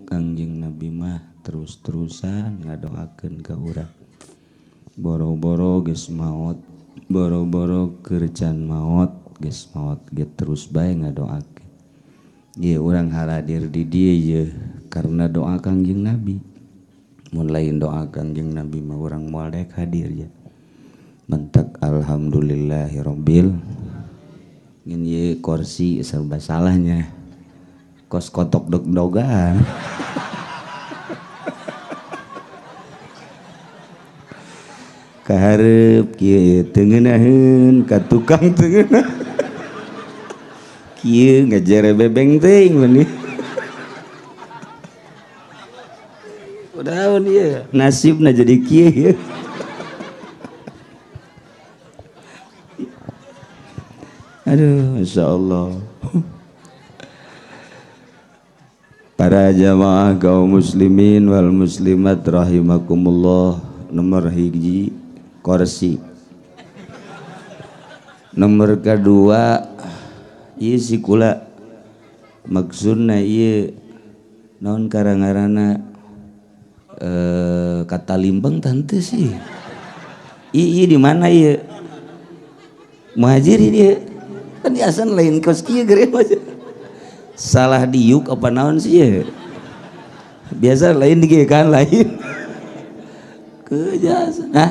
Kangjeng Nabi mah terus-terusan ngadoakeun ka urang. Boro-boro geus maot, boro-boro keur can maot, geus maot ge terus bae ngadoakeun. Ieu urang haladir di dieu ye karena doa Kangjeng Nabi. Mun lain doa Kangjeng Nabi mah urang moal daek hadir ya. Mentak alhamdulillahirabbil ngan ieu kursi serba salahnya. Kos kotok dog-dogan. Kaharep kieu teu ngeunaheun ka tukang teu ngeunah. Kieu ngajere bebeng teuing meni. Kunaon ieu? Nasibna jadi kieu ye. Aduh, masyaallah. Para jamaah kaum muslimin wal muslimat rahimakumullah, nomor hiji kursi. Nomor kedua ieu si kula maksudna ieu naon karangarana kata limbeng tante sih. Ieu di mana ieu? Muhajir ieu. Kan asan lain kos kieu geureum aja. Salah diuk apa naon sih ya? Biasa lain di kan lain. Kejasan. Hah?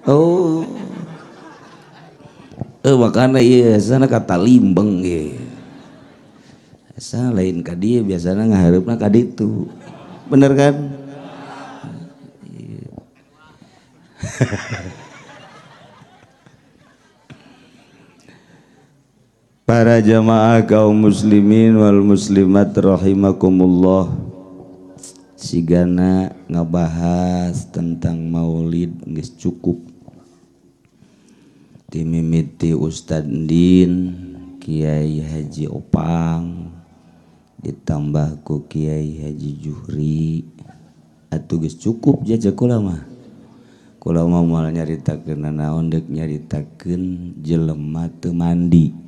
Oh. Makana ieu sana kata limbeng ge. Asa lain ka dieu biasana ngahareupna ka ditu. Bener kan? Para jamaah kaum muslimin wal muslimat rahimakumullah, sigana ngabahas tentang maulid geus cukup. Timimiti Ustad Din, Kiai Haji Opang, ditambah ku Kiai Haji Juhri, atuh geus cukup jaja kula mah. Kula mah moal nyaritakeun naon deuk nyaritakeun jelema teu mandi.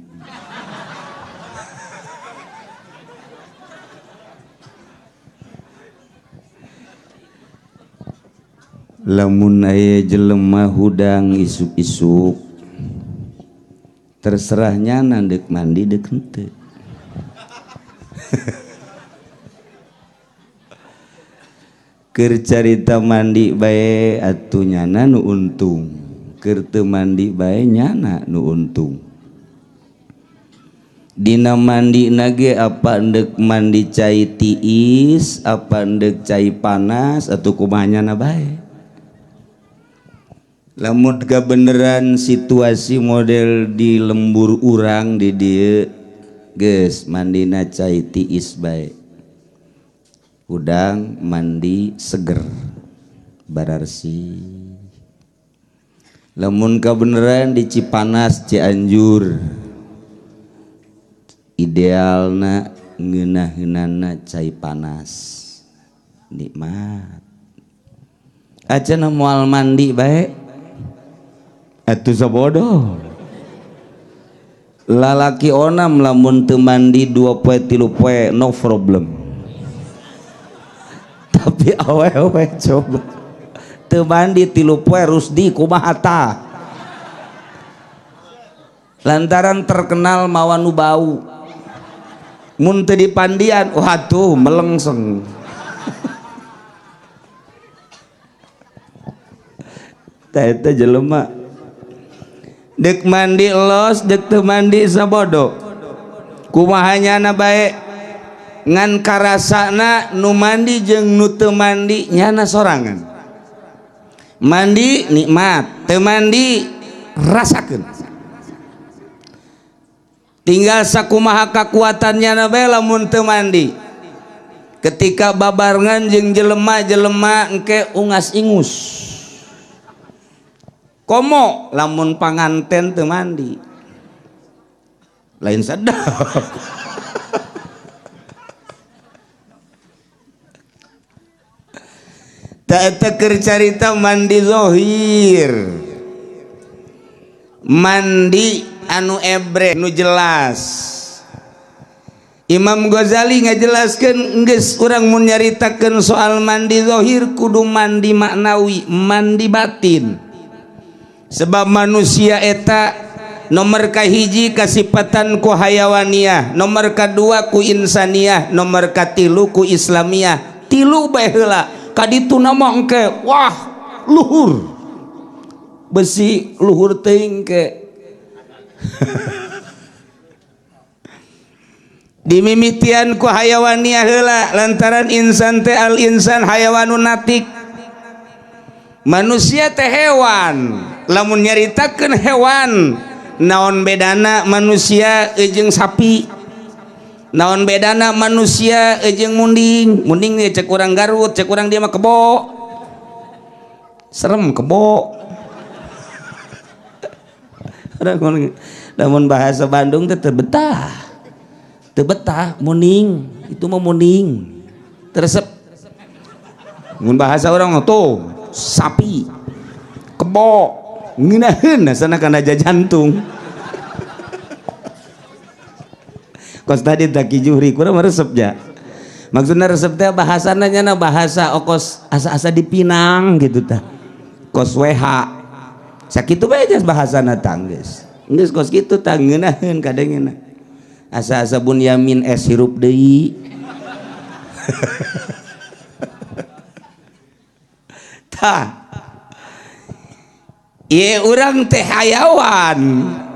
Lamun aya jelema hudang isuk-isuk terserahnya deuk mandi deuk henteu. Keur carita mandi bae atuh nyana nu untung, keur teu mandi bae nyana nu untung. Dina mandina ge apa deuk mandi cai tiis, apa deuk cai panas atuh kumaha nyana bae. Lamun kabeneran situasi model di lembur urang di dieu geus mandina cai tiis bae. Udang mandi seger bararsi. Lamun kabeneran di Cipanas Cianjur idealna ngeunah-ngeunahna cai panas. Nikmat. Acan moal mandi bae atuh sabodoh. Lalaki onam lamun teu mandi 2 poe 3 poe no problem. Tapi awewe coba teu mandi 3 poe Rusdi kumaha tah? Lantaran terkenal mawa nu bau. Mun teu dipandian waduh melengseng. Tah eta jelema deuk mandi los deuk teu mandi sabodo. Kumaha nyana bae ngan karasana nu mandi jeung nu teu mandi nyana sorangan. Mandi nikmat, teu mandi rasakeun. Tinggal sakumaha kakuatannya bae lamun teu mandi. Ketika babarengan jeung jelema-jelema engke ungas-ingus. Komo lamun panganten teu mandi lain sadap. Ta eta keur carita mandi zohir, mandi anu ebre nu jelas. Imam Ghazali ngajelaskeun geus urang mun nyaritakeun soal mandi zahir kudu mandi maknawi, mandi batin. Sebab manusia eta nomor kahiji kasifatan ku hayawaniyah, nomor kadua ku insaniyah, nomor katilu ku islamiyah. Tilu bae heula kaditu nama engke wah luhur besi luhur teuing ke dimimitian ku hayawaniyah heula lantaran insan teh al insan hayawanun natik, manusia teh hewan. Lamun nyaritakeun hewan naon bedana manusia jeung sapi, naon bedana manusia jeung munding. Munding nih cek urang Garut, cek urang dia mah kebo, serem kebo. Namun bahasa Bandung teh teu betah muning, itu mah muning teresep. Mun bahasa orang tuh sapi kebo ngeunaheun asana kana jantung. Kos tadi taki juhri kurang resep ja. Maksudna resep teh bahasana nya bahasa okos asa-asa dipinang gitu tah. Kos WH. Sakitu bae aja bahasana tang geus. Geus kos kitu tah ngeunaheun kadengena. Asa-asa Bunyamin es hirup deui. Tah. Ieu urang teh hayawan.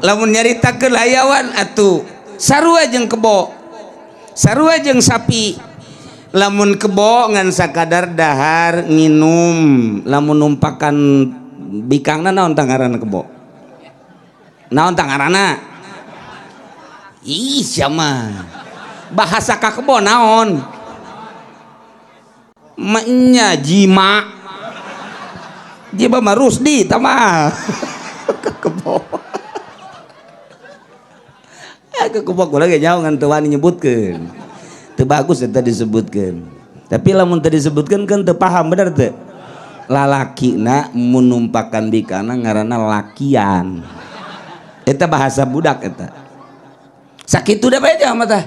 Lamun nyaritakeun hayawan atuh sarua jeung kebo, sarua jeung sapi. Lamun kebo ngan sakadar dahar nginum, lamun numpakan bikangna naon tang ngaranna kebo? Naon tang ngaranna? Ih siapa? Bahasa ka kebo naon? Maknya jima. Jima mah Rusdi tamah. Kebo. Kebo kula ge nyaho ngan teu wani nyebutkeun. Teu bagus eta disebutkeun. Tapi lamun teu disebutkeun kan teu paham bener teu? Lalakina mun numpakan bikana ngaranna lakian. Eta bahasa budak eta. Sakitu da bae mah tah.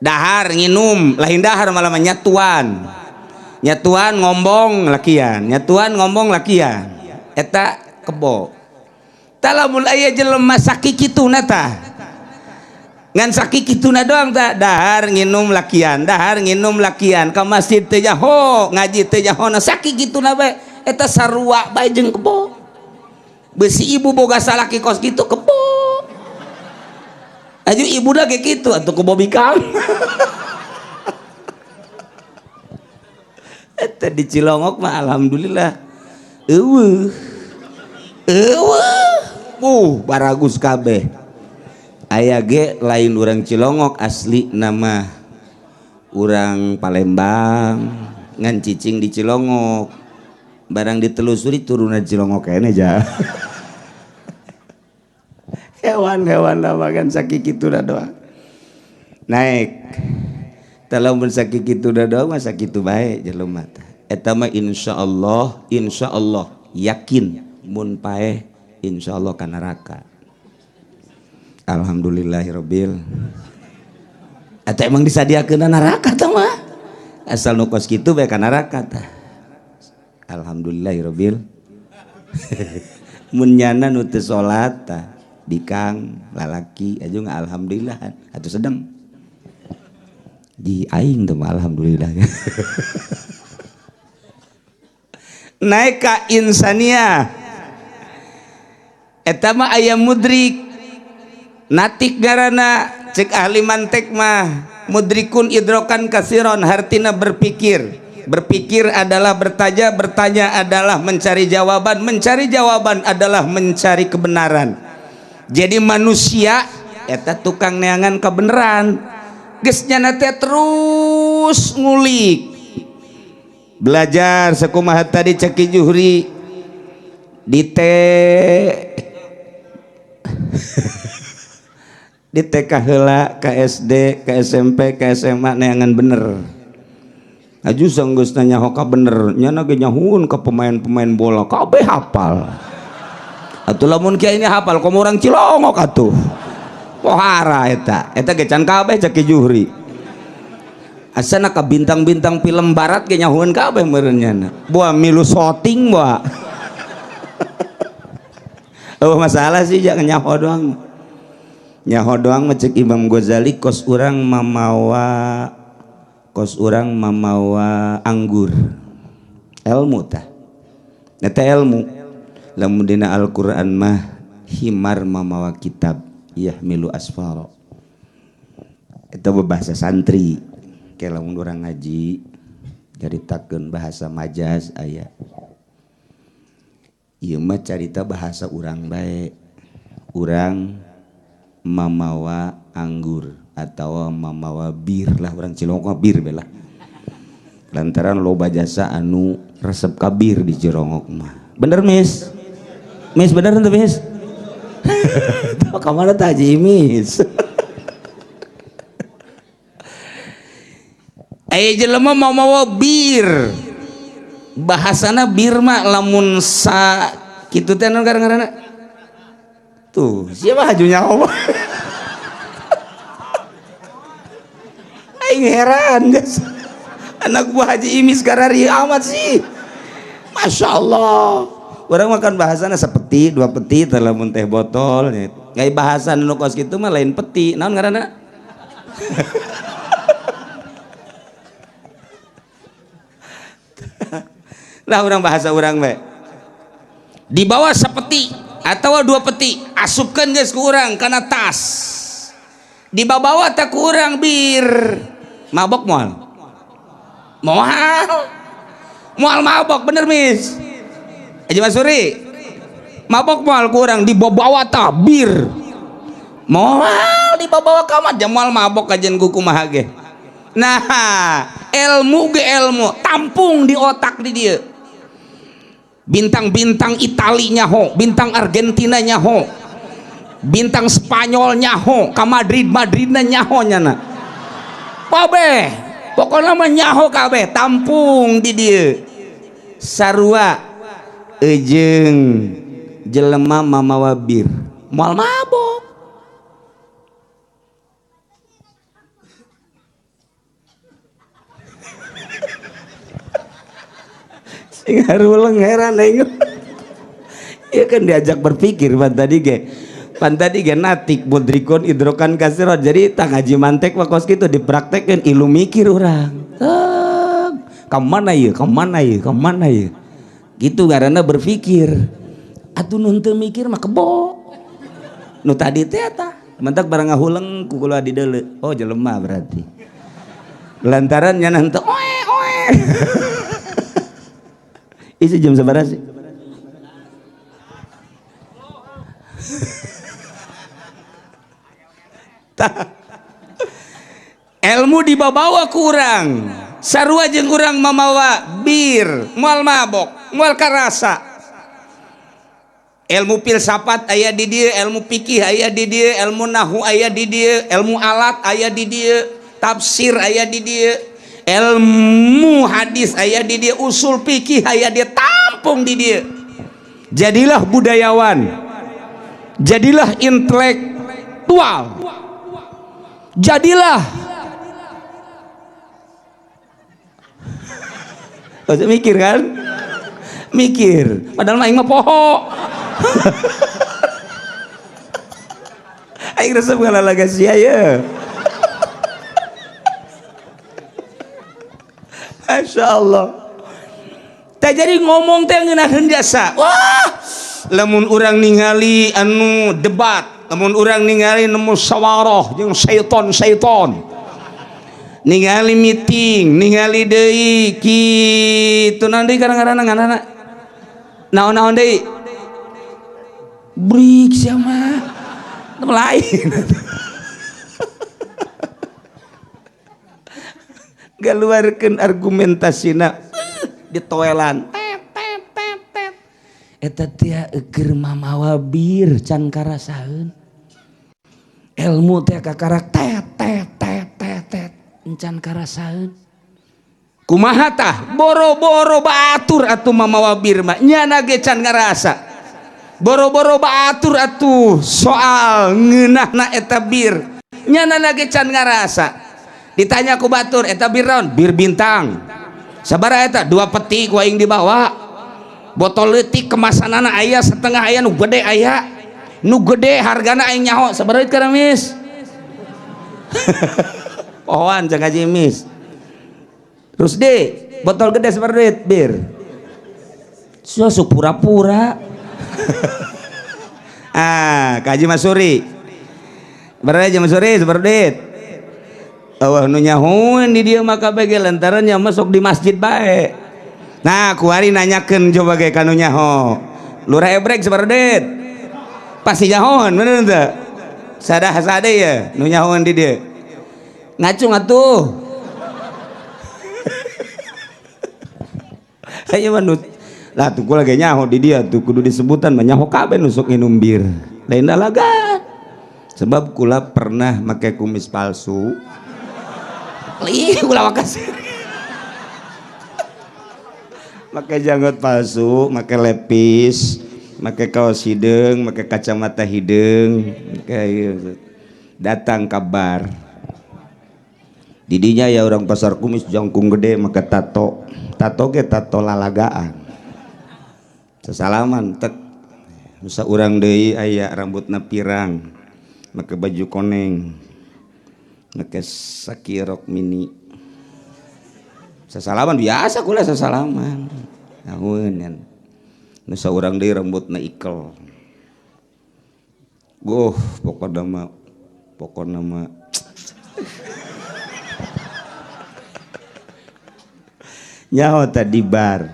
Dahar nginum, lain dahar malah nyatuan. Nyatuan ngombong lakian, nyatuan ngombong lakian. Eta kebo. Tah lamun aya jelema sakikituna tah. Ngan sakikituna doang tah, dahar nginum lakian, dahar nginum lakian. Ka masjid teh jaho, ngaji teh jahona sakikituna bae. Eta sarua bae jeung kebo. Besi ibu boga salaki kos kitu kebo. Aju ibu dah kayak gitu atau kebo bikang. Eta di Cilongok mah alhamdulillah. Baragus kabeh. Aya ge lain urang Cilongok asli nama urang Palembang ngan cicing di Cilongok. Barang ditelusuri turunan Cilongok kene aja. Hewan-hewan nama kan sakikitu da doang. Naik. Talamun sakikitu da doang mah sakitu bae jelema teh. Eta mah insyaallah yakin mun paeh insyaallah ka neraka. Alhamdulillahirabbil. Eta emang disadiakeun neraka teh mah. Asal nu kos kitu bae ka neraka teh. Alhamdulillahirabbil. Mun nyana nu teu salat tah bikang lalaki aja nggak alhamdulillah atau sedang di aing tuh alhamdulillah. Naik ka insania eta mah aya mudrik natik garana cek ahli mantek mah mudrikun idrokan kasiron hartina berpikir. Berpikir adalah bertanya, bertanya adalah mencari jawaban adalah mencari kebenaran. Jadi manusia eta tukang neangan kebenaran geus nyana teh terus ngulik belajar sakumaha tadi ceki juhri di TK heula ka SD ka SMP ka SMA neangan bener aju geus nanya hoka bener nyana ge nyahuun ka pemain-pemain bola kabeh hafal. Atuh lamun kieu ini hafal komo orang Cilongok atuh. pohara eta ge can kabeh cek Juhri asana ka bintang-bintang film barat ge nyahueun kabeh meureunnya buah milu shooting buah oh masalah sih jangan nyaho doang mah cek Imam Ghazali kos urang mamawa anggur ilmu tah eta ilmu lamun dina Al-Qur'an mah himar mamawa kitab yahmilu asfara eta bahasa santri ke lamun urang ngaji caritakeun bahasa majaz aya ieu mah carita bahasa urang bae urang mamawa anggur atau mamawa bir lah urang Cilongok bir belah lantaran loba jasa anu resep ka bir di Cilongok mah bener mis bener teu mis tah ka mana tah Haji Mis aya jelema mamawa bir bahasana bir mah lamun sa kitu teh anu ngaranna tuh siapa hajunya Allah aing heran guys anak buah Haji Imis karari amat sih Masya Allah orang makan bahasana sepeti dua peti lamun teh botol ngai bahasa nu kos kitu mah lain peti naon ngaranna lah orang bahasa orang bae di bawah sepeti atau dua peti asupkan guys ke urang karena tas di bawah tak kurang bir mabok moal mabok bener mis Haji Masuri mabok moal kurang di bawah tak bir moal di bawah kamar jamal mabok kajian kuku mah ge nah ilmu tampung di otak di dia bintang-bintang Italinya ho, bintang Argentina nyaho, bintang Spanyol nyaho, ka Madridna nyaho nyana. Kabeh, pokoknya mah nyaho kabeh, tampung di dieu. Sarua ejeung jelema mamawa bir, moal mabok. Sing haruleng heran aing. Ieu kan diajak berpikir pan tadi ge natik mudrikun idrokan kasirat. Jadi tang ngaji mantek mah kos kitu dipraktekkeun ilu mikir urang. Ka mana ieu? Gitu ngaranna berpikir. Atuh nun teu mikir mah kebo. Nu tadi teh eta, mentak barang ngahuleng ku kula di deuleu. Oh jelema berarti. Lantaran nya henteu oe. Isi jam sabaraha sih? Ilmu dibawa kurang sarua jeung urang mamawa bir moal mabok moal karasa ilmu filsafat aya di dieu ilmu fikih aya di dieu ilmu nahwu aya di dieu ilmu alat aya di dieu tafsir aya di dieu ilmu hadis aya di dia usul fikih aya dia tampung di dia jadilah budayawan jadilah intelektual jadilah mikir kan mikir padahal mah aing mah poho aing resep ngalalaga sia ye Masya Allah tak jadi ngomong teh ngeunaheun jasa wah lamun urang ningali anu debat lamun urang ningali nemu sawaroh jeung syaiton ningali meeting ningali deui kitu nanti kadang-kadang ngaranna naon-naon deui brik sia mah lain galuarkeun argumentasina ditoelan eta teh eukeur mamawa bir can karasaeun ilmu teh kakarak tet can karasaeun kumaha tah boro-boro batur atuh mamawa bir mah nyana ge can ngarasa boro-boro batur atuh soal ngeunahna eta bir nyana lagi can ngarasa ditanya ku batur eta bir naon bir bintang sabaraha eta 2 peti ku aing dibawa botol leutik kemasanana aya setengah aya nu gede aya nu gede hargana aing nyaho sabaraha kana mis pohoan cang Haji Mis terus deh botol gede seperti duit bir susu pura-pura Kaji Masuri berarti Haji Masuri seperti duit Allah nu nyahoan di dia maka bagi lantarannya masuk di masjid baik nah kuari nanyakan coba kayak kanu nyaho lurah ebrek seperti duit pasti nyahoan bener entah sadah ya nu nyahoan di dia ngacung atuh ayo manut lah tuh gua lagi nyaho di dia tuh kudu disebutan nyaho kabeh nusuk minum bir lain dalagan sebab kula pernah make kumis palsu ulah makasih make janggut palsu make lepis make kaos hidung make kacamata hidung kayak datang kabar didinya ya orang pasar kumis jangkung gede maka tato ge tato lalagaan sesalaman tek nusa urang deui aya rambutna pirang make baju koneng make sakirok mini sesalaman biasa kula sesalaman namun yan nusa urang deui rambutna ikel pokokna mah nyaho tadi bar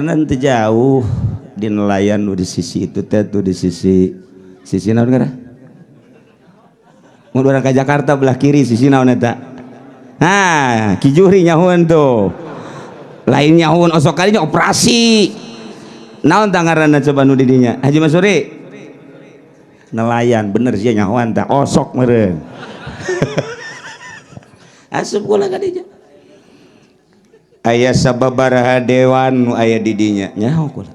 nanti jauh di nelayan di sisi itu teh tuh di sisi naon gara mun urang ka Jakarta belah kiri sisi naon eta Kijuri nyahoan tuh lain nyahoan osok kalinya operasi naon tah ngaranna coba nu didinya Haji Masuri nelayan bener sih nyahoan tah osok meureun asup kula ka dinya aya sababaraha dewan nu aya didinya nyaho kula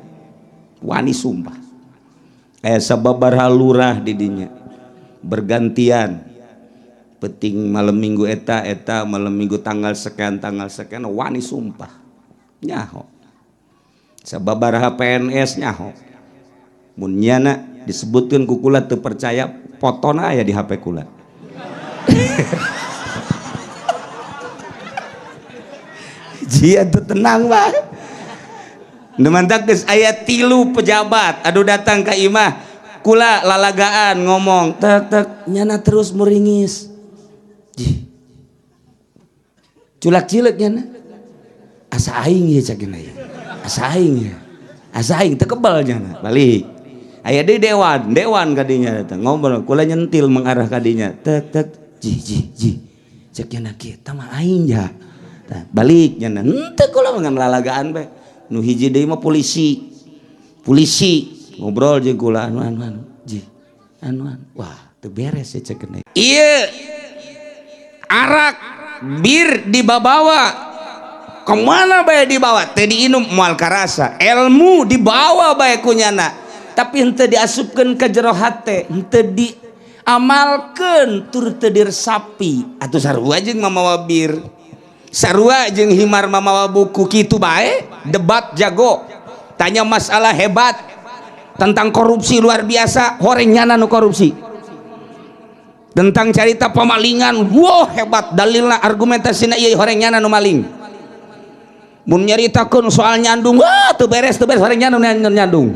wani sumpah aya sababaraha lurah didinya bergantian penting malam minggu eta malam minggu tanggal sekian wani sumpah nyaho sababaraha PNS nyaho mun nyana disebutkeun ku kula teu percaya fotona aya di HP kula jia tuh tenang bah nemantak geus aya 3 pejabat aduh datang ka imah kula lalagaan ngomong tek nyana terus meringis culak cileuk nyana asa aing ya cagina ya asa aing teu kebal nyana balik aya deui dewan kadinya datang ngobrol kula nyentil mengarah kadinya tek ji cek nyana kieu tah mah aing ya baliknya ente kalau ngan lalagaan be nu hiji deui mah polisi ngobrol jeung kula anu wah teu beres ya cek ieu arak bir dibawa kemana bae dibawa teu diinum moal karasa ilmu dibawa bae kunyana tapi henteu diasupkeun ka jero hate henteu diamalkeun tur teu diresapi atuh sarua jeung mamawa bir sarua jeung himar mamawa buku kitu bae debat jago tanya masalah hebat tentang korupsi luar biasa horengnyana nu korupsi tentang cerita pemalingan wow hebat dalilna argumentasina ieu horengnyana nu maling mun nyaritakeun soal nyandung wah teu beres horengnyana nu nyandung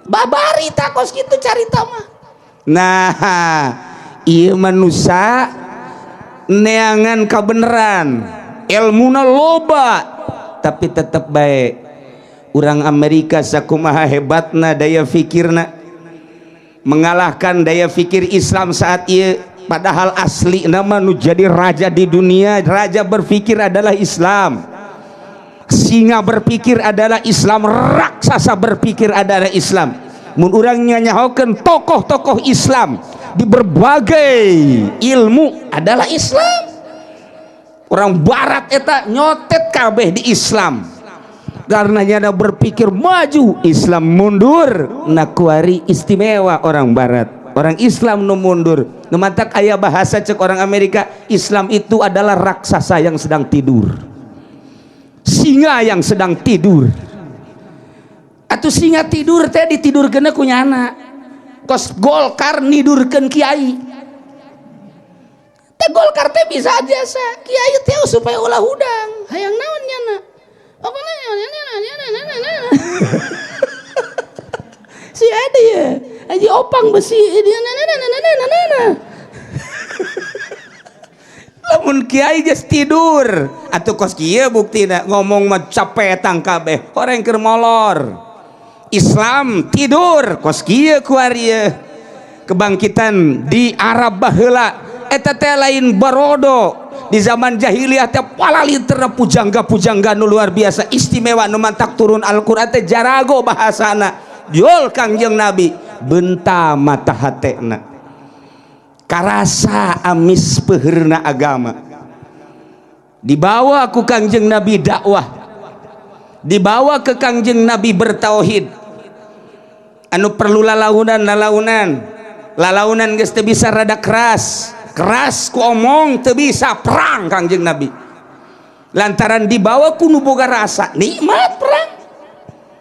babarita kos kitu carita mah nah ieu manusia neangan kebenaran ilmuna loba tapi tetap baik orang Amerika sakumaha hebatna daya fikirna mengalahkan daya fikir Islam saat ia padahal asli nama nu jadi raja di dunia raja berpikir adalah Islam singa berpikir adalah Islam raksasa berpikir adalah Islam mun urang nyanyahokeun tokoh-tokoh Islam di berbagai ilmu adalah Islam orang barat eta nyotet kabeh di Islam karena nyana berpikir maju Islam mundur nakuari istimewa orang barat orang Islam nu mundur nu mantak aya bahasa cek orang Amerika Islam itu adalah raksasa yang sedang tidur singa yang sedang tidur atuh singa tidur teh ditidurkeun ku nyana kos Golkar nidurkeun kiai teh Golkar teh bisa jasa kiai teh supaya ulah hudang hayang naon nyana si ada ya aji opang besi lamun kiai geus tidur atuh kos kieu buktina ngomong mah capetang kabeh horeng keur molor Islam tidur kos kieu ku ari kebangkitan di Arab baheula eta teh lain barodo di zaman jahiliyah teh palaliter pujangga-pujangga nu luar biasa istimewa nu mantak turun Al-Qur'an teh jarago bahasana jol Kangjeng Nabi benta mata hatena karasa amis peheurna agama dibawa ku Kangjeng Nabi dakwah dibawa ke Kangjeng Nabi bertauhid anu perlu lalaunan geus teu bisa rada keras ku omong teu bisa perang Kangjeng Nabi lantaran dibawa ku nu boga rasa nikmat perang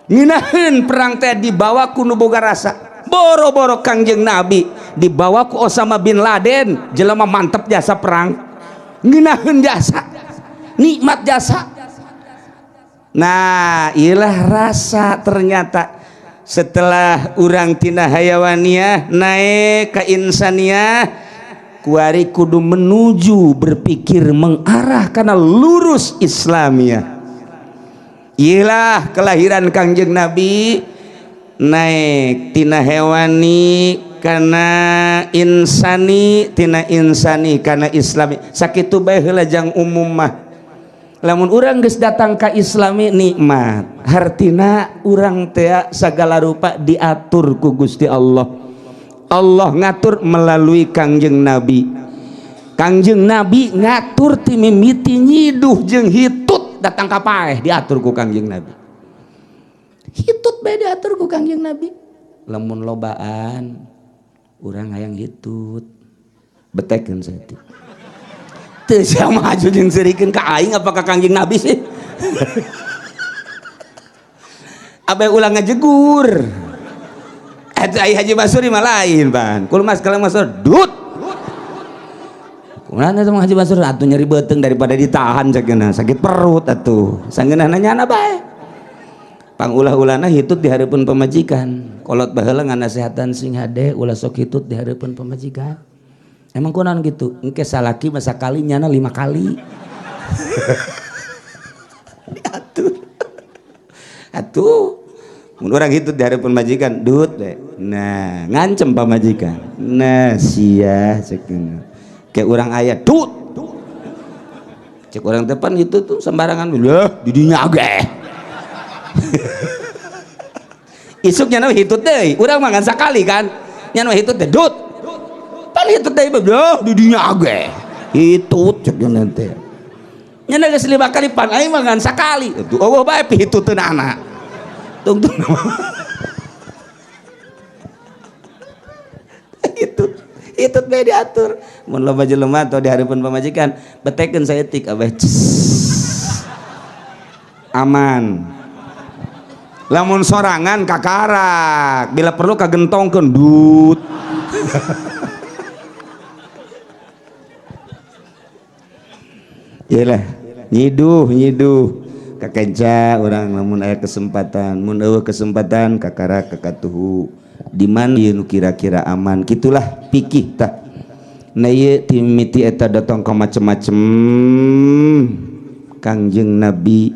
ngeunaheun perang teh dibawa ku nu boga rasa boro-boro Kangjeng Nabi dibawa ku Osama bin Laden jelema mantep jasa perang ngeunaheun jasa nikmat jasa nah iyalah rasa ternyata setelah urang tina hayawaniyah naik ke insaniyah kuari kudu menuju berpikir mengarah karena lurus Islamiyah iyalah kelahiran Kangjeng Nabi naik tina hewani kana insani tina insani kana Islami sakitu bae heula jang umum mah lamun urang geus datang ka Islami nikmat hartina urang teh sagala rupa diatur ku Gusti Allah ngatur melalui Kangjeng Nabi ngatur ti mimiti nyiduh jeung hitut datang ka paeh diatur ku Kangjeng Nabi hitut bae diatur ku Kangjeng Nabi lamun lobaan urang hayang hitut betekeun saeutik teu sia maju jeung serikeun ka aing apakah Kangjeng Nabi sih abe ulang ngajegur Haji Basuri mah lain ban kul mas kalau masur dut kumaha eta Haji Basuri atuh nyeri beuteung daripada ditahan sageuna sakit perut atuh sangeunana nyana bae pangulah-ulana hitut di hareupeun pamajikan kolot baheula nganasehatan sing hade ulah sok hitut di hareupeun pamajikan emang kunaon gitu engke salaki masa kali nyana 5 kali atuh mun urang hitut di hareupeun majikan dut we nah ngancem pamajikan nah sia cekeun ke urang aya dut cek urang depan itu tuh sembarangan lah di dinya ageh isuk nyana hitut deui urang mah ngan sakali kan nyana hitut teh dut pan hitut deui lah di dinya ageh hitut cek nyana teh nyana geus 5 kali pan aing mah ngan sakali tuh eueuh bae pihituteun anak tungtung itu bae diatur mun loba jelema atau di hareupeun pamajikan betekeun saeutik abah aman lamun sorangan kakarak bila perlu kagentongkeun dut iyalah nyiduh kakenca orang lamun aya kesempatan mun eueuh kesempatan kakarak kakatuhu di mana ieu nu kira-kira aman gitulah pikih tah na ieu ti mimiti eta datang ka macem-macem Kangjeng Nabi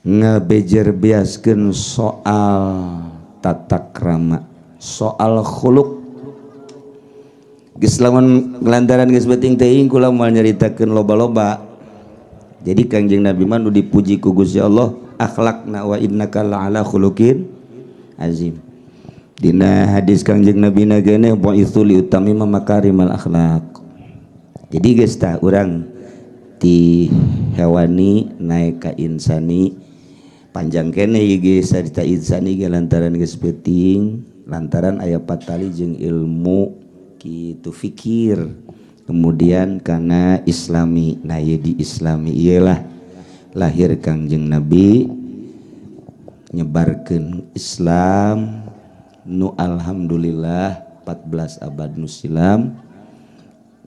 ngabejer biaskeun soal tata krama soal khuluq geus lamun lantaran geus beuting teuing kula moal nyaritakeun loba-loba. Jadi Kangjeng Nabi mah nu dipuji ku Gusti Allah akhlakna wa innaka la'ala khuluqin azim. Dina hadis Kangjeng Nabi na geuneuh bu'itsu li utamima makarimal akhlaq. Jadi geus tah urang ti hewani naik ka insani panjang kene ge sarita insani ge lantaran geus peuting lantaran aya patali jeung ilmu kitu fikir kemudian kana islami nah ieu di islami iyalah lahir Kangjeng Nabi nyebarkeun Islam nu alhamdulillah 14 abad nu silam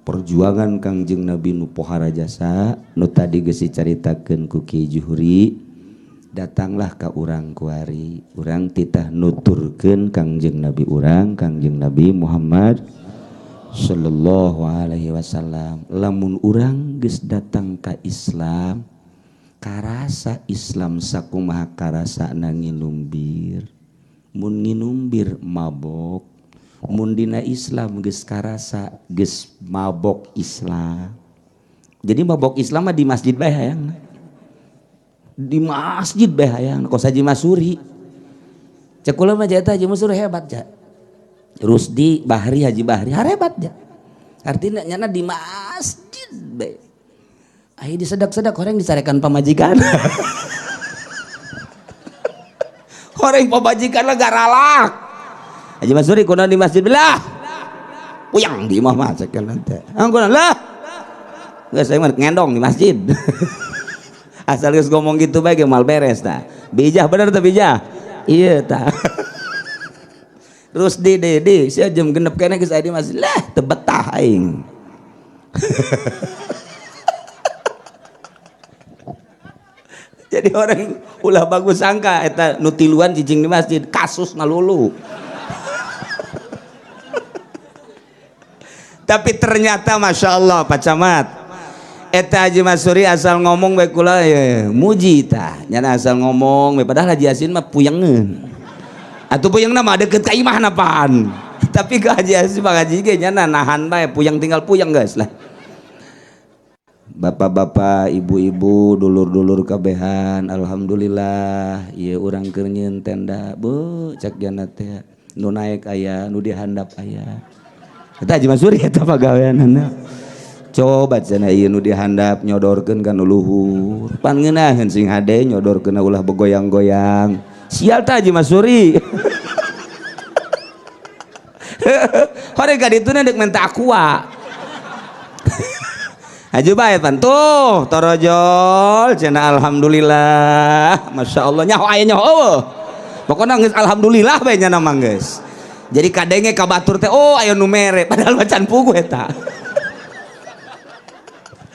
perjuangan Kangjeng Nabi nu pohara jasa nu tadi geus dicaritakeun ku Kiai Juhri datanglah ka urang kuari urang titah nuturkeun Kangjeng Nabi urang Kangjeng Nabi Muhammad sallallahu alaihi wasallam lamun urang geus datang ka Islam karasa Islam sakumaha karasana nginum bir mun nginum bir mabok mun dina Islam geus karasa geus mabok Islam. Jadi mabok Islam mah di masjid bae hayang. Di masjid bae hayang kos Haji Masuri. Cek kula mah eta Haji Masuri hebat ja. Rusdi Bahri Haji Bahri hebat ja. Artinya nyana di masjid bae. Aya disedak-sedak horeng disarekan pamajikan. Horeng pamajikan lah garalak. Haji Masuri kuna di masjid belah puyang di imah mah cek nanti angkuna lah geus saya mah ngendong di masjid asal geus ngomong gitu bae ge mal beres tah bijah bener teh bijah iya tah terus di sia jam genep kene geus aya di masjid lah teu betah aing jadi orang ulah bagus sangka eta nu tiluan cicing di masjid kasus ngalulu. Tapi ternyata Masya Allah Pak Camat eta Haji Masuri asal ngomong bae kula muji tah nyana asal ngomong bae padahal Haji Yasin mah puyengeun atuh puyeungna mah deukeut ka imah napaan tapi ka Haji Yasin Pak Haji ge nyana nahan bae puyeng tinggal puyeng geus lah bapak-bapak ibu-ibu dulur-dulur kabehan alhamdulillah ieu urang keur nyieun tenda beuh cak jana teh nu naek aya nu dihandap aya eta Haji Masuri eta pagaweanana coba cenah ieu nu dihandap nyodorkeun ka nu luhur pan ngeunaheun sing hade nyodorkeun ulah begoyang-goyang sial tah Haji Masuri horeng ka dituna deuk menta aqua Haji bae pan tuh torojol cenah alhamdulillah Masya Allah nyaho aya nyaho eueuh pokona geus alhamdulillah bae nya mah geus jadi kadenge ka batur teh oh aya nu mere padahal macan pugu eta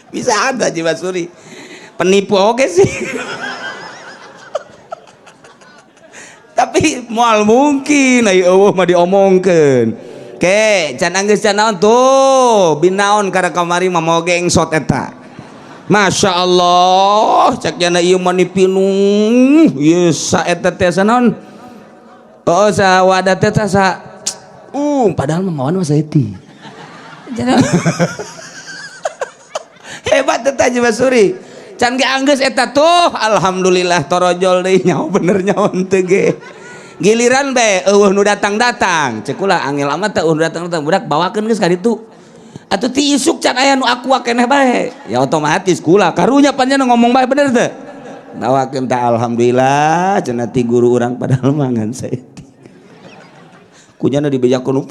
bisa ada Haji Masuri penipu oke sih tapi moal mungkin ayo eueuh mah diomongkeun ke can anggeus can naon tuh binaon kada kamari mah moge engsot eta Masya Allah cak jana ieu mah nipinung ieu saeta teh sanaon oh sa wadah teh sa padahal mah mawan mah saeuti hebat teh Haji Masuri can ge anggeus eta tuh alhamdulillah torojol deui nyaho bener nyaho teu ge giliran bae eueuh nu datang-datang cek ulah angel amat teh eueuh nu datang-datang budak bawakeun geus ka ditu atuh ti isuk can aya nu aqua keneh bae ya otomatis kula karunya panjenengan ngomong bae bener teh bawakeun teh alhamdulillah cenah ti guru urang padahal mah ngan saeuti kunyana dibejakeun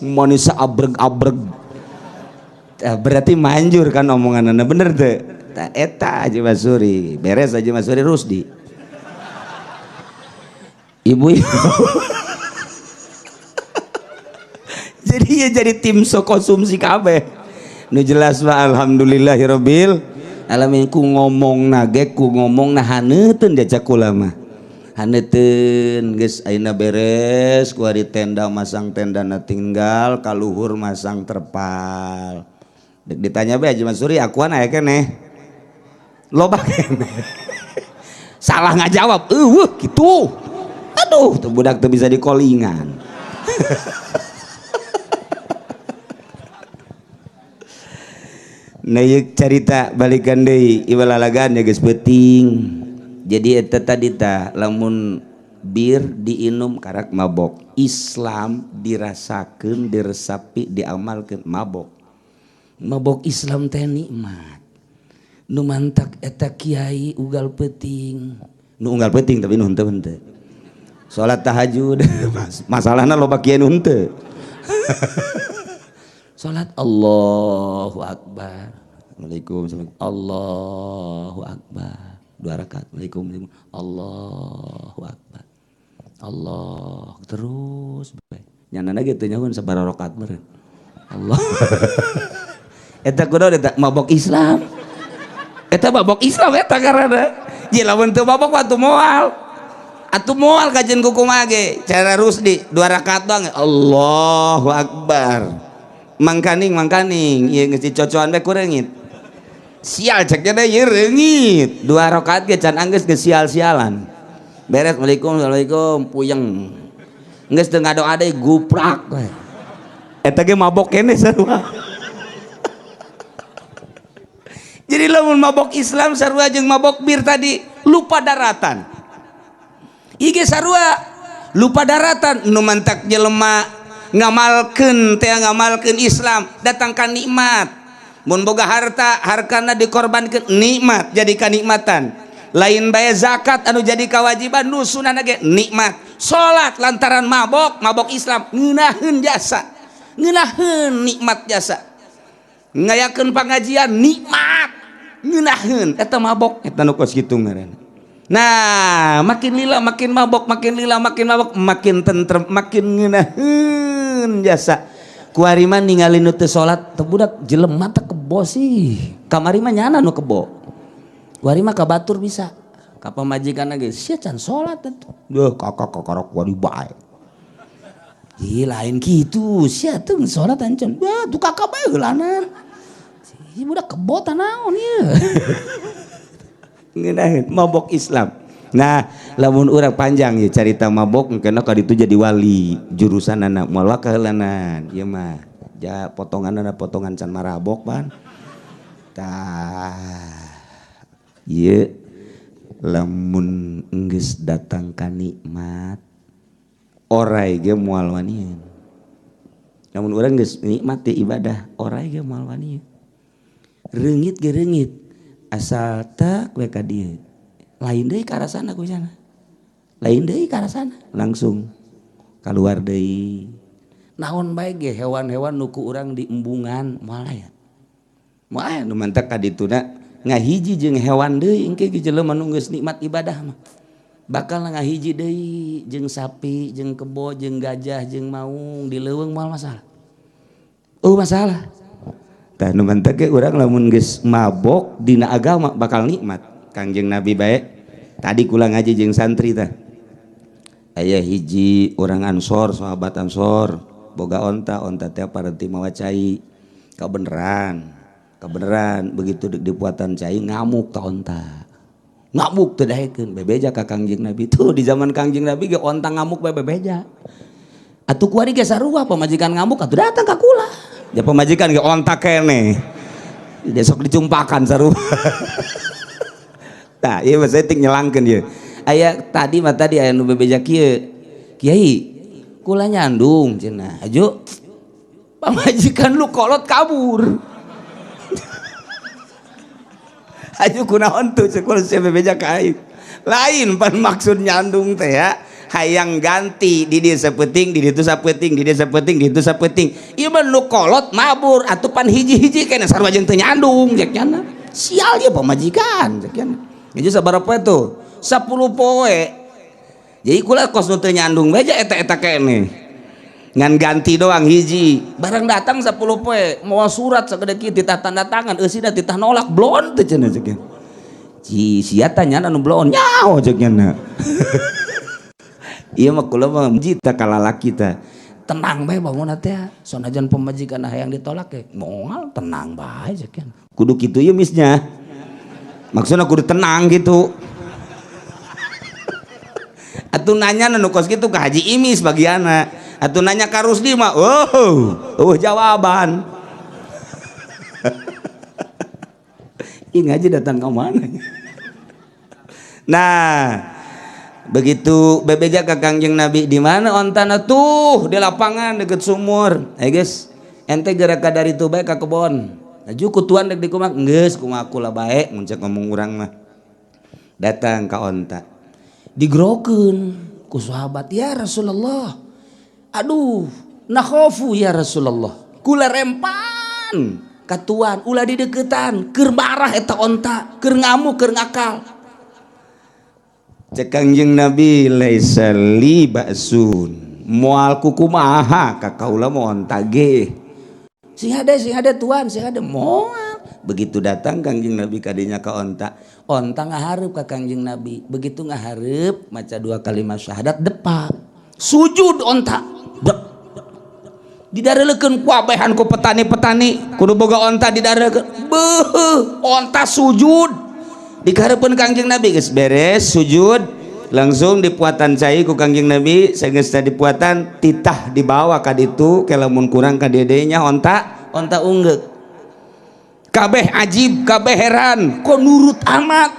manis abreg-abreg berarti manjur kan omonganana bener teh eta Haji Masuri beres Haji Masuri Rusdi ibu-ibu jadi tim so konsumsi kabeh nu jelas mah alhamdulillahirabbil alamin ku ngomong nage ku ngomong na haneuteun da cak kula mah haneuteun geus ayeuna beres ku ari tenda masang tendana tinggal kaluhur masang terpal dek ditanya bae Haji Masuri akuan aya keneh loba keneh salah ngajawab eueuh kitu aduh tuh budak tuh bisa dikolingan nah yuk cerita balikan deui ibalalagan ya geus peuting jadi eta tadi tah lamun bir diinum karak mabok Islam dirasakeun diresapi diamalkeun mabok Islam teh nikmat nu mantak eta kiai ugal peting nu unggal peting tapi nu henteu salat tahajud masalahna loba kiai nu henteu salat Allahu Akbar Waalaikumsalam Allahu Akbar 2 rakaat Waalaikumsalam Allahu Akbar Allah terus nyanana gitu nyaun sabaraha rakaat meureun Allah eta kudu eta mabok Islam eta mabok Islam eta karana ji lamun teu mabok atuh moal kajen kukumaha ge cara rusdi 2 rakaat bang Allahu Akbar mangkaning ieu geus dicocoan bae ku reungit sial cek nya ieu reungit 2 rakaat ge can anggeus geus sial-sialan beres Waalaikumsalam puyeng geus teu ngadoa deui guprak we eta ge mabok keneh sarua jadi lamun mabok Islam sarua jeung mabok bir tadi lupa daratan ieu ge sarua lupa daratan nu mantak jelema ngamalkeun Islam datangkan nikmat mun boga hartana dikorbankeun nikmat jadi kanikmatan lain bae zakat anu jadi kewajiban nu sunahna ge nikmat salat lantaran mabok Islam ngeunaheun jasa ngeunaheun nikmat jasa ngayakeun pangajian nikmat ngeunaheun eta mabok eta nu kos kitu ngaranna. Nah, makin lila makin mabok, makin tentrem, makin ngeunaheun jasa. Kuari mah ningali nu teu salat teu budak jelema teh kebo sih. Kamari mah nyana nu kebo. Kuari mah ka batur bisa. Ka pamajikanna ge sia can salat atuh. Duh, kakak kuari bae. Ih, lain kitu, sia teu salat ancan. Wah, tuh kakak bae heulanan. Si budak kebo tah naon ieu. Ngeunaheun mabok Islam. Nah, lamun urang panjang ya carita mabok engkeuna ka ditu jadi wali jurusanana moal kaheulanan ieu mah ja potonganna potongan can marabok pan tah ieu lamun geus datang ka nikmat orai ge moal wanieun lamun urang geus nikmat teh ibadah orai ge moal wanieun reungit ge reungit asal tak we ka dieu lain deui ka arasana ku cenah lain deui ka arasana langsung kaluar deui naon bae ge hewan-hewan nu ku urang di embungan moal aya nu mantak ka dituna ngahiji jeung hewan deui engke ge jelema nu geus nikmat ibadah mah bakal ngahiji deui jeung sapi jeung kebo jeung gajah jeung maung di leuweung moal masalah masalah. Tah nu mantek ge urang lamun geus mabok dina agama bakal nikmat. Kangjeng Nabi bae tadi kula ngaji jeung santri tah. Aya hiji urang Ansor, sahabat Ansor, boga onta teh parenti mawa cai. Kabeneran begitu dipuatan cai ngamuk ka onta. Ngamuk teu daekeun bebeja ka Kangjeng Nabi. Tuh di zaman Kangjeng Nabi ge onta ngamuk bae bebeja. Atuh kuari ge sarua pamajikan ngamuk atuh datang ka kula. Ya pemajikan ke ontak kene besok dicumpakan saru nah iya mas setting nyelangkeun ieu aya tadi aya nu bebeja kieu kiai kula nyandung cenah ajo pamajikan lu kolot kabur ajo kunaon tuh sekolah si bebeja ka aing lain pan maksud nyandung teh ya hayang ganti di dieu saeuting di ditu saeuting di dieu saeuting di ditu saeuting ieu mah nu kolot mabur atuh pan hiji-hiji keneh sarua jeung teu nyandung cek cenah sial ieu pamajikan cek cenah ieu sabaraha poe tuh 10 poe jadi kula kos nu teu nyandung bae eta keneh ngan ganti doang hiji barang datang 10 poe moal surat sagede kieu titah tanda tangan eusina titah nolak blon teh cenah cek cenah sia tanya anu blon nyaho cek cenah iya mah kula mah jita ka lalaki teh tenang bae bangun teh sonajan pemajikan hayang ditolak ge moal tenang bae ceuk kudu kitu ieu misnya maksudna kudu tenang gitu atuh nanya nu kos kitu ka Haji Imis bagiana atuh nanya ka Rusdi mah jawaban ih ngaji datang ka mana nah begitu bebeja ke Kangjeng Nabi di mana ontana tuh di lapangan deket sumur guys ente gerak dari itu bae ka kebon Laju kutuan dek di kumaha geus kumaha lah bae mun cek ngomong urang mah. Datang ka onta. Digrokeun ku sahabat, ya Rasulullah. Aduh, nakhofu ya Rasulullah. Kula rempan katuan ulah di deketan keur marah eta onta, keur ngamuk, keur ngakal. Cek Kangjeng Nabi laisa li ba'sun. Moal kukumaha ka kaula mah onta ge. Sing ada tuan, sing ada moal. Begitu datang Kangjeng Nabi kadinya ka onta. Onta ngahareup ka Kangjeng Nabi. Begitu ngahareup maca 2 kalimat syahadat depak. Sujud onta. Didareulekeun ku abehan ku petani-petani. Kudu boga onta didareulekeun. Beuh, onta sujud. Dikahareupeun Kangjeng Nabi geus beres sujud. Langsung dipuatan cai ku Kangjeng Nabi sageus dipuatan titah dibawa ka ditu ke lamun kurang ka dieu nya onta unggeuk. Kabeh ajib, kabeh heran, kok nurut amat.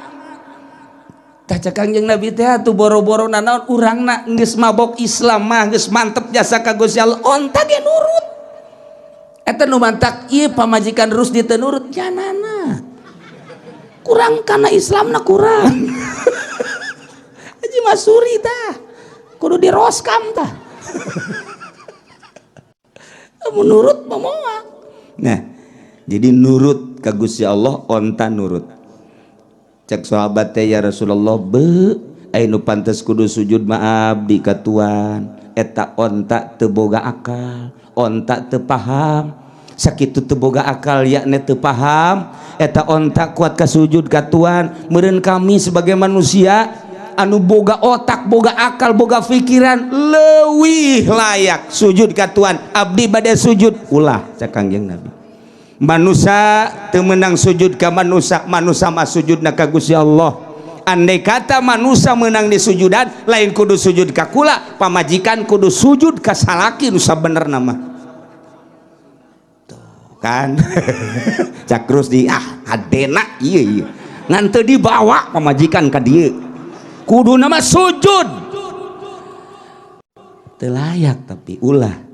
Tah cek Kangjeng Nabi teh atuh boro-boro naon urangna geus mabok Islam mah geus mantep jasa ka Gusti Allah, onta ge nurut. Eta nu mantak ieu pamajikan rus di teu nurut janana. Kurang kana Islamna kurang. Haji Masuri tah kudu diroskam tah. Menurut moal. Nah, jadi nurut ka Gusti Allah onta nurut. Cek sahabat teh ya Rasulullah aya nu pantes kudu sujud mah abdi ka tuan. Eta onta teu boga akal, onta teu paham. Sakitu teu boga akal yakna teu paham, eta onta kuat ka sujud ka tuan. Meureun kami sebagai manusia anu boga otak, boga akal, boga pikiran leuwih layak sujud ka tuan. Abdi bade sujud ulah cek Kangjeng Nabi. Manusia teu meunang sujud ka manusia, manusia mah sujudna ka Gusti Allah. Andai kata manusia menang di sujudan, lain kudu sujud ka kula, pamajikan kudu sujud ka salaki nu sabenerna mah. Tuh kan. Cakrus di adena ieu ngan teu dibawa pamajikan ka dieu. Kudu nama sujud. Teu layak tapi ulah.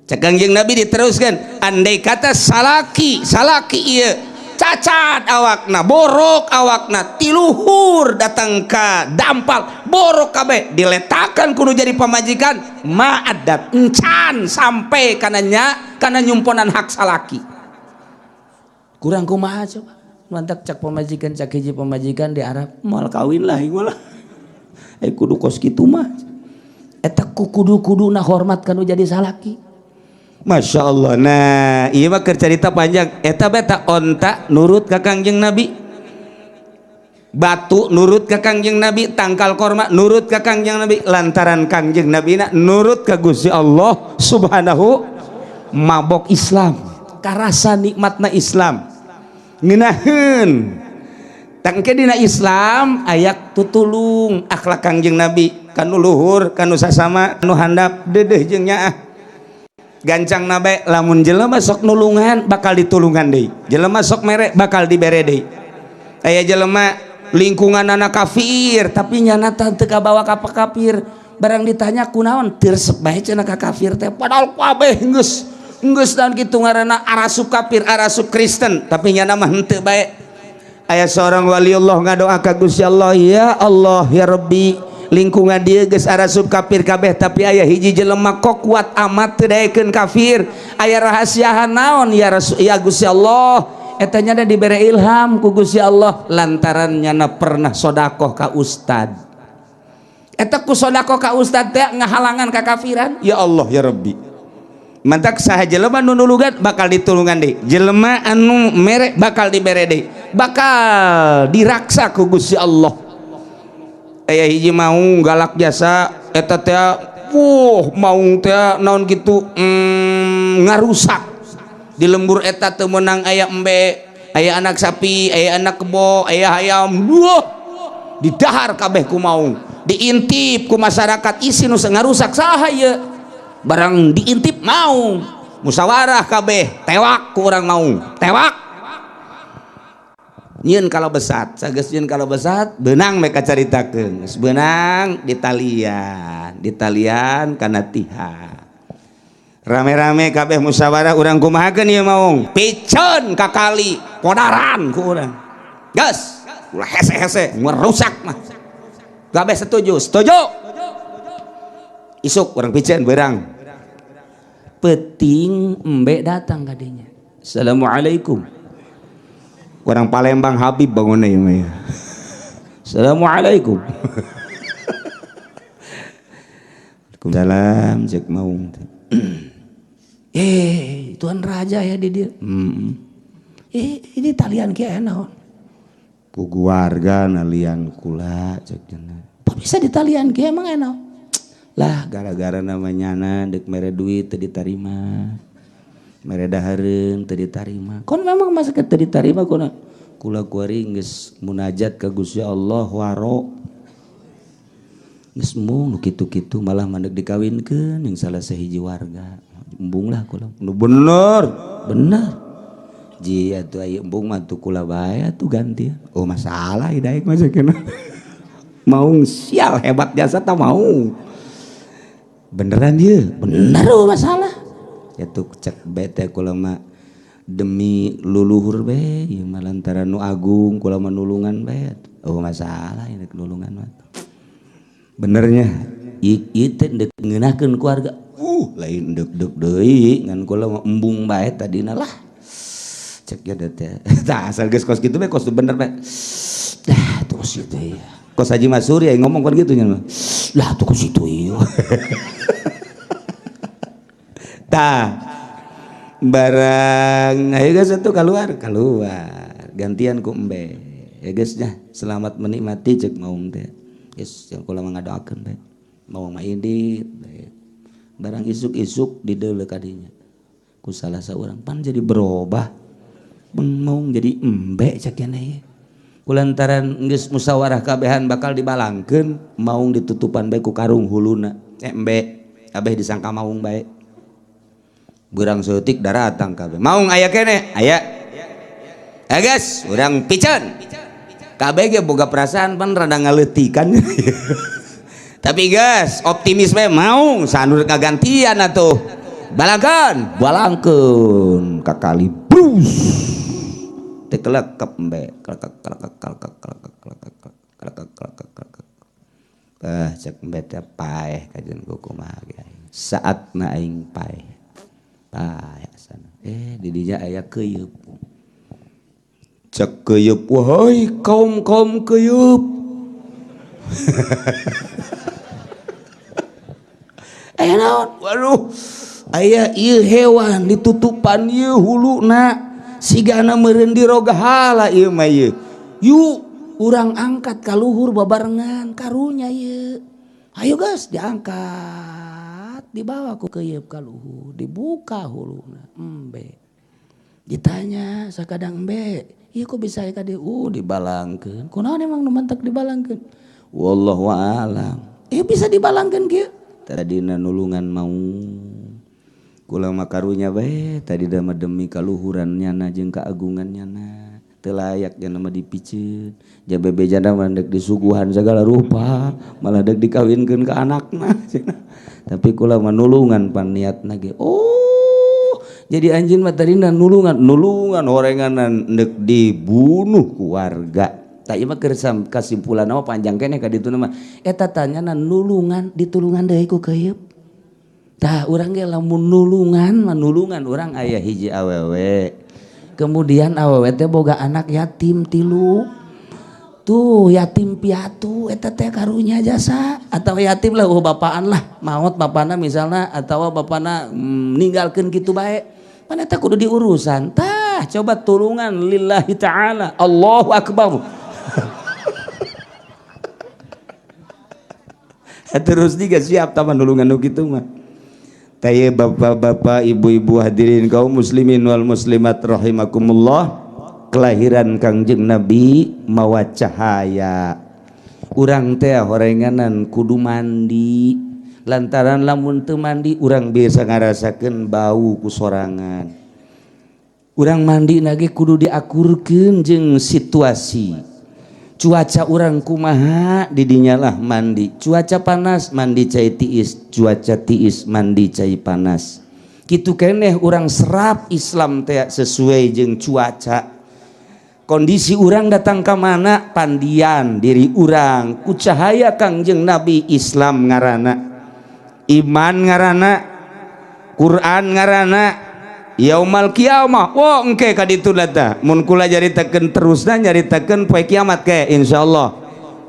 Cek Kangjeng Nabi diteruskan, andai kata salaki ieu cacat awakna, borok awakna, tiluhur datang ka dampal, borok kabeh diletakan kudu jadi pamajikan, ma'adat encan sampai kananya kana nyumponan hak salaki. Kurang kumaha coba? Mantap cek pamajikan, cek hiji pamajikan di Arab, moal kawin lah malah. Kudu kos kitu mah. Eta kudu-kuduna hormat kanu jadi salaki. Masya Allah. Nah iya mah keur carita panjang. Eta beta onta nurut ka Kangjeng Nabi, batu nurut ka Kangjeng Nabi, tangkal korma nurut ka Kangjeng Nabi, lantaran Kangjeng Nabi nurut ka Gusti Allah subhanahu mabok Islam, karasa nikmatna Islam ngeunaheun. Tangke dina Islam ayak tutulung akhlak Kangjeng Nabi kanu luhur, kanu sasama, kanu handap dedeh jeung nyaah. Gancang nabe lamun jelema sok nulungan bakal ditulungan deui, jelema sok mere bakal dibere deui. Aya jelema lingkungan anak kafir tapi nyana teu kabawa ka kafir, barang ditanya kunaon teu resep bae cenah ka kafir teh, padahal kabeh geus daun kitu ngaranna arasup kafir, arasup Kristen, tapi nyana mah henteu bae. Aya seorang waliullah ngadoa ka Gusti Allah, ya Allah ya Rabbi, lingkungan dia geus arasup kafir kabeh tapi aya hiji jelema kok kuat amat teu daekeun kafir. Aya rahasiahan naon ya Rasul ya Gusti Allah? Eta nya dibere ilham ku Gusti Allah lantaran nyana pernah sedekah ka ustad. Eta ku sedekah ka ustad teh ngahalangan kakafiran. Ya Allah ya Rabbi. Mantak saha jelema nu nulungan bakal ditulungan deui. Jelema anu mere bakal dibere deui. Bakal diraksa ku Gusti Allah. Aya hiji maung galak jasa eta teh maung teh naon kitu ngarusak di lembur eta teu meunang aya embe, aya anak sapi, aya anak kebo, aya hayam, didahar kabeh ku maung, diintip ku masyarakat isi nu ngarusak saha ieu? Barang diintip maung musyawarah kabeh tewak ku urang maung, tewak nyieun kalau besat, sageus nyieun kalau besat beunang mereka caritakeun, geus beunang ditalian kana tiha. rame-rame kabeh musyawarah urang kumahakeun ieu maung picen ka kali kodaran ku urang gas ulah hese-hese merusak mah kabeh setuju isuk urang picen beurang peting embe datang ka dinya assalamualaikum urang Palembang Habib bangunna ieu mah assalamualaikum Waalaikumsalam cek maung Tuan Raja ya di dia. Ini talian kia naon? Pugu warga nalian kula cek cenah. Pak bisa di talian kia emang enak? Lah gara-gara namanya dek mere duit teu ditarima. Mere dahareun teu ditarima. Kon memang masa teu ditarima kuna. Kula kuring geus munajat ka Gusti Allah waro. Geus mung nu kitu-kitu malah mandeg dikawinkeun yang salah sahiji warga. Embung lah kula bener ji atuh aya embung mah tuh kula bae atuh ganti oh masalah daek mah sakeuna maung sial hebat jasa tah maung beneran ieu bener masalah ya tuh cek bete kula mah demi luluhur bae ieu mah lantaran nu agung kula mah nulungan bae oh masalah ini nulungan mah benernya ieu teh deuk ngeunakeun keluarga lain deg-deg deui ngan kula embung bae tadina lah cek ya teh tah asal geus kos kitu bae kos bener bae dah tuh kos kitu ya kos Haji Masuri aya ngomong kan kitu nya lah tuh kos kitu ieu tah barang ayo geus atuh keluar gantian ku embe ya geus nya selamat menikmati cek maung teh geus yang kula ngadoakeun bae maung mah indit bae barang isuk-isuk dideuleu kadinya ku salah saurang pan jadi berubah mau jadi embe cakena ye kulantaran geus musyawarah kabehan bakal dibalangkeun maung ditutupan bae ku karung huluna embe kabeh disangka maung bae beurang seutik daratang kabeh maung aya kene aya guys urang picen kabeh ge boga perasaan pan rada ngaleutikan tapi guys optimisme mau sanur kagantian atuh balangkeun kakali brus teh kelekep embe cek embe teh paeh kajen kumaha saatna aing paeh sana di dinya aya keuyeub cek keuyeub wahai kaum keuyeub naon waduh aya ieu hewan ditutupan ieu huluna sigana meureun diroga hala ieu mah ieu yuk urang angkat ka luhur babarengan karunya ieu ayo geus diangkat dibawa ku keuyeub ka luhur dibuka huluna embe ditanya sakadang embe ieu kok bisa ka dieu dibalangkeun kunaon emang nu mantek dibalangkeun wallahu a'lam bisa dibalangkeun kieu tadina nulungan mau kula makarunya bae tadi mah demi kaluhuran nyana jeung kaagungan nyana teu layak nya mah dipicieun jabe jana mah deuk disuguhan segala rupa malah deuk dikawinkeun ka anakna tapi kula mah nulungan pan niatna ge jadi anjeun mah tadina nulungan horenganan deuk dibunuh ku warga tak ieu mah keur kasimpulan mah panjang keneh ka ditu mah eta tanyana nulungan ditulungan deui ku keuyeub tah urang ge lamun nulungan urang aya hiji awewe kemudian awewe teh boga anak yatim 3 tuh yatim piatu eta teh karunya jasa atawa yatim lah bapaan lah maot bapana misalna atawa bapana ninggalkeun kitu bae pan eta kudu diurusan tah coba tulungan lillahi ta'ala Allahu akbar terus juga siap taman nulungan nu kitu mah taya bapak-bapak ibu-ibu hadirin kaum muslimin wal muslimat rahimakumullah kelahiran Kangjeng Nabi mawa cahaya urang teh horenganan kudu mandi lantaran lamun teu mandi urang biasa ngarasakeun bau ku sorangan urang mandi nage kudu diakurkeun jeung situasi cuaca urang kumaha didinya lah mandi cuaca panas mandi cai tiis cuaca tiis mandi cai panas kitu keneh urang serap Islam teh sesuai jeung cuaca. Kondisi urang datang ke mana pandian diri urang ku cahaya Kangjeng Nabi Islam ngaranna, iman ngaranna, Quran ngaranna, yaumal kiamah. Wo engke ka ditu da mun kula nyaritakeun terusna nyaritakeun poe kiamat ke insyaallah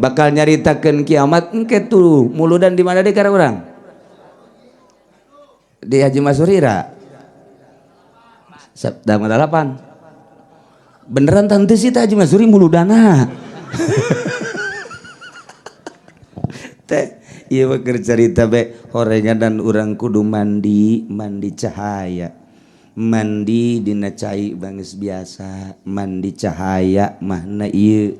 bakal nyaritakeun kiamat engke tuh muludan di mana deh kara urang di Haji Masurira Sabda 8 beneran tante sih Haji Masuri muludana teh iya bakal cerita be horengan dan urang kudu mandi cahaya, mandi dina cai bangis biasa, mandi cahaya mahna ieu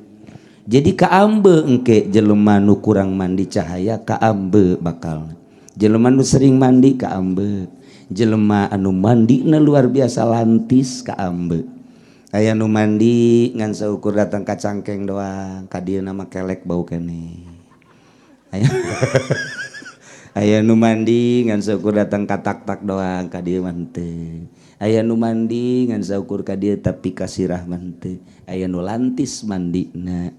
jadi kaambe engke jelema nu kurang mandi cahaya kaambe bakal jelema nu sering mandi kaambe, jelema anu mandina luar biasa lantis kaambe. Aya nu mandi ngan saukur datang ka cangkeng doang ka dieu nama kelek bau keneh. Aya nu mandi ngan saukur datang ka tak-tak doang ka dieu mah henteu. Aya nu mandi ngan saukur ka dieu tapi ka sirah mah henteu. Aya nu lantis mandina.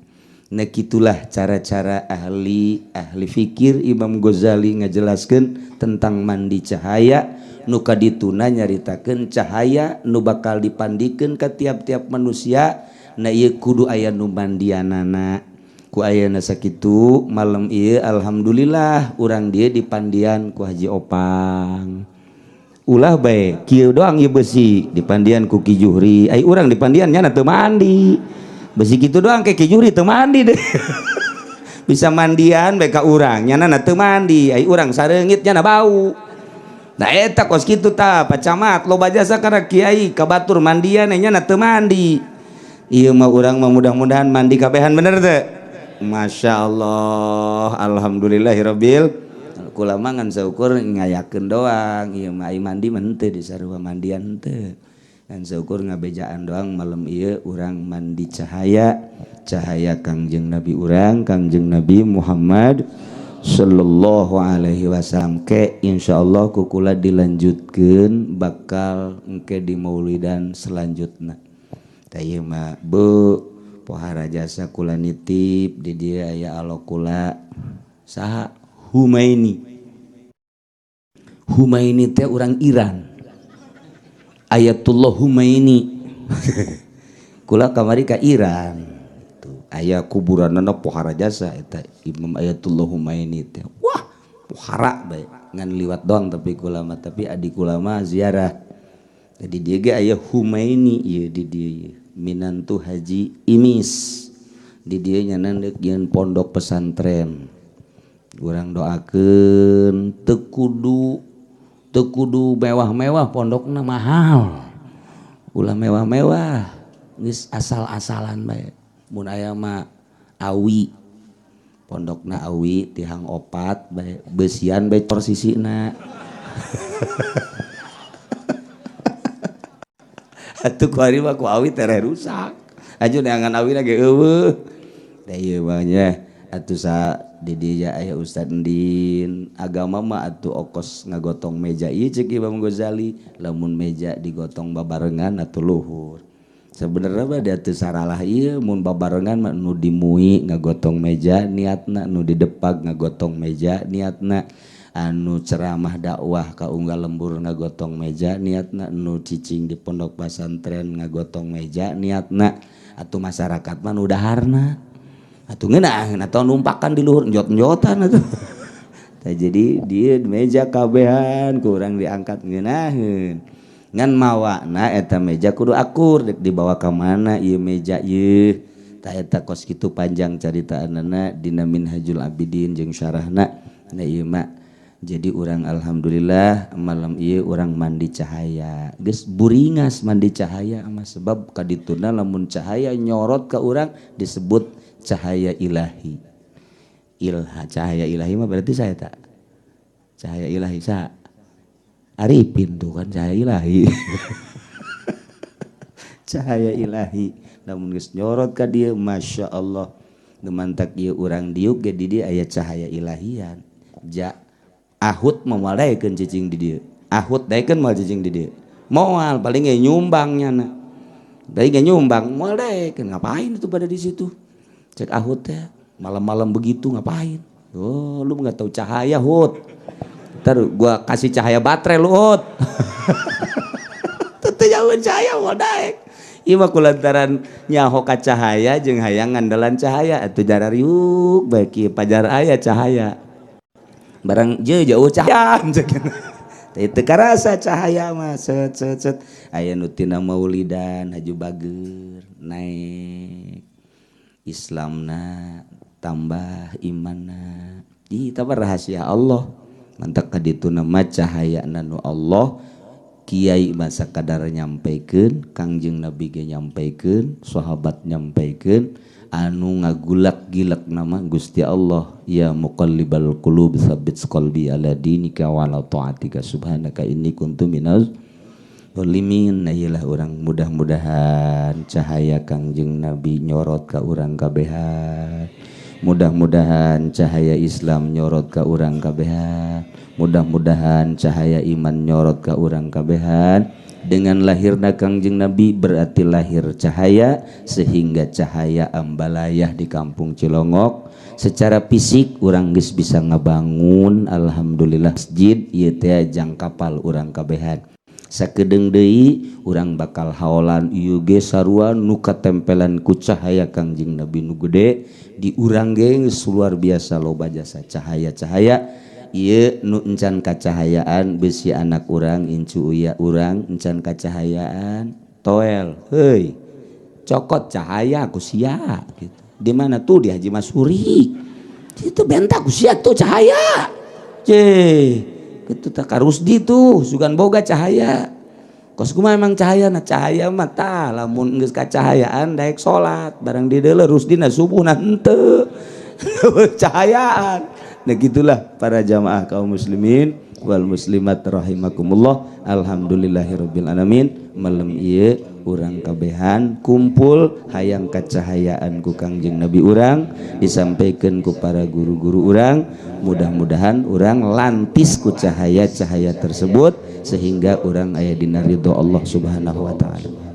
Nah kitulah cara-cara ahli fikir Imam Ghazali ngajelaskeun tentang mandi cahaya nu kadituna nyaritakeun cahaya nu bakal dipandikeun ka tiap-tiap manusia. Na ieu kudu aya nu mandianana. Ku ayana sakitu malam ieu alhamdulillah urang dieu dipandian ku Haji Opang. Ulah bae kieu doang ieu besi dipandian ku Ki Juhri. Ai urang dipandian nya teu mandi. Besi kitu doang ke Ki Juhri teu mandi deh. Bisa mandian bae ka urang nya teu mandi. Ai urang sareungit nya bau. Nah eta kos kitu tah pacamat loba jasa kana kiai ka batur mandian nya teu mandi. Ieu mah urang mah mudah-mudahan mandi kabehan bener teu. Masyaallah alhamdulillahirabbil kula mah ngan saukur ngayakeun doang ieu mah ai mandi mah henteu di sarua mandian henteu. Ngan saukur ngabejaan doang malam ieu urang mandi cahaya Kangjeng Nabi urang Kangjeng Nabi Muhammad sallallahu alaihi wasallam ke insyaallah kukula dilanjutkeun bakal engke di maulidan selanjutna. Tah ieu mah bu pohara jasa kula nitip di dieu aya alo kula saha Humaini teh urang Iran. Ayatullah Humaini. Kula kamari ka Iran. Aya kuburanna pohara jasa eta Imam Ayatullah Humaini teh. Wah, pohara bae ngan liwat doang tapi kula mah tapi adik kula mah ziarah. Jadi dia ge aya Humaini ieu di dieu minantu Haji Imis. Di dieu nya nandeuk yeun pondok pesantren. Urang doakeun teu kudu mewah-mewah pondokna mahal. Ulah mewah-mewah geus asal-asalan bae. Mun aya mah awi pondokna awi tihang opat bae beusian bae posisina. Atuh ku ari mah ku awi tere rusak. Aju neangan awina ge eueuh. Da ieu mah nya atuh sa di dieu aya Ustad Endin agama mah atuh okos ngagotong meja ieu ceuk Imam Ghazali lamun meja digotong babarengan atuh luhur. Sebenarnya mah dia teu saralah ieu mun babarengan mah nu dimui ngagotong meja niatna, nu di depag ngagotong meja niatna, anu ceramah dakwah ka unggal lembur ngagotong meja niatna, nu cicing di pondok pesantren ngagotong meja niatna, atuh masyarakat mah nu daharna. Atuh ngeunaheun atawa numpakan di luhur njot-njotan atuh. Tah jadi dieu meja kabehan ku urang diangkat ngeunaheun. Ngan mawana eta meja kudu akur dek dibawa ka mana ieu meja ieu tah eta kos kitu panjang caritaanana dina Minhajul Abidin jeung syarahna. Nah ieu mah jadi urang alhamdulillah malam ieu urang mandi cahaya geus buringas mandi cahaya mah sebab kadituna lamun cahaya nyorot ka urang disebut cahaya ilahi. Cahaya ilahi mah berarti saya tak cahaya ilahi sa Arifin tuh kan cahaya ilahi. Cahaya ilahi namun geus nyorot ka dieu masya Allah gemantak ieu urang diuk ge di dieu aya cahaya ilahian ja ahut memalaekeun cicing di dieu ahut daekeun moal jijing di dieu moal paling ge nyumbangnya na dari ge nyumbang moal daekeun ngapain itu pada di situ cek ahut teh malam-malam begitu ngapain oh lu nggak tahu cahaya hut ntar gua kasih cahaya baterai lu hut teu jauh cahaya moal daek ieu mah kulantaran nyaho ka cahaya jeung hayang ngandelan cahaya atuh jarariuk bae kieu pajar aya cahaya barang jauh cahaya itu karasa cahaya mah set aya nu tina maulidan haju bager naik Islamna tambah imanna ih eta rahasia Allah mantak ka ditu nama cahayana nu Allah kiai masa kadar nyampaikeun Kangjeng Nabi ge nyampaikeun sahabat nyampaikeun anu ngagulak gilak nama Gusti Allah ya muqallibal qulub tsabbit qalbi ala dinika wa ala taatika subhanaka inni kuntu minaz zalimin iyalah urang mudah-mudahan cahaya Kangjeng Nabi nyorot ka urang kabehan mudah-mudahan cahaya Islam nyorot ka urang kabehan mudah-mudahan cahaya iman nyorot ka urang kabehan dengan lahirna Kangjeng Nabi berarti lahir cahaya sehingga cahaya ambalayah di kampung Cilongok secara fisik urang geus bisa ngabangun alhamdulillah masjid ieu teh jang kapal urang kabehan sakedeung deui urang bakal haolan ieu ge sarua nu katempelan ku cahaya Kangjeng Nabi nu gede di urang ge geus luar biasa loba jasa cahaya-cahaya ieu nu encan kacahayaan besi anak urang incu uya urang encan kacahayaan toel heuy cokot cahaya ku sia gitu di mana tuh di Haji Masuri itu bentak ku sia tuh cahaya gitu tak Rusdi tuh sugan boga cahaya kos kumaha emang cahaya na cahaya mah tah lamun geus kacahayaan daek salat barang di deuleu Rusdina subuhna henteu cahayaan. Nah gitulah para jamaah kaum muslimin wal muslimat rahimakumullah alhamdulillahirabbil alamin malam ieu urang kabehan kumpul hayang kacahayaan ku Kangjeng Nabi urang disampaikan ku para guru-guru urang mudah-mudahan urang lantis ku cahaya-cahaya tersebut sehingga urang aya dina ridho Allah Subhanahu wa taala.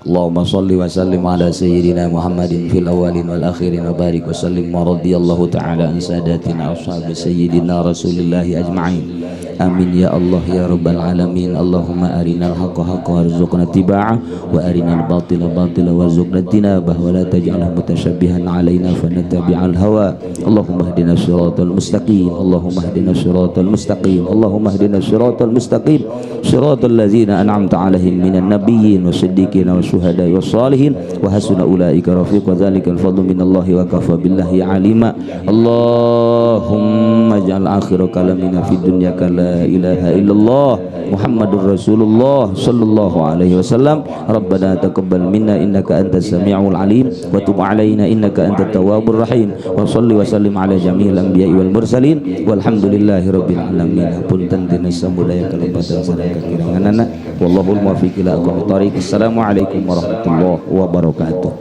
Allahumma salli wa sallim ala sayyidina Muhammadin fil awwalin wal akhirin wa barik wa sallim wa radiyallahu ta'ala an sadatina ashabi sayyidina rasulillahi ajma'in amin ya Allah ya rabbal alamin Allahumma arinal haqqa haqqa warzuqna tiba'ah wa arinal batila batila warzuqna tinabah wa la taj'alhu mutashabbihan alaina fanatabi'al hawa Allahumma hdina siratal mustaqim Allahumma hdina siratal mustaqim Allahumma hdina siratal mustaqim siratal ladzina an'amta 'alaihim minan nabiyyin wasiddiqin والشهداء والصالحين وحسن أولئك رفيق وذلك الفضل من الله وكفى بالله عليما اللهم اجعل آخر كلامنا في الدنيا لا إله إلا الله محمد رسول الله صلى الله عليه وسلم ربنا تقبل منا إنك أنت السميع العليم وتب علينا إنك أنت التواب الرحيم وصلي وسلم على جميع الأنبياء والمرسلين والحمد لله رب العالمين punten dina samudaya kalepatan sareng kakiranganana wallahul muwaffiq ila aqwamit thoriq assalamu alaikum warahmatullahi wabarakatuh.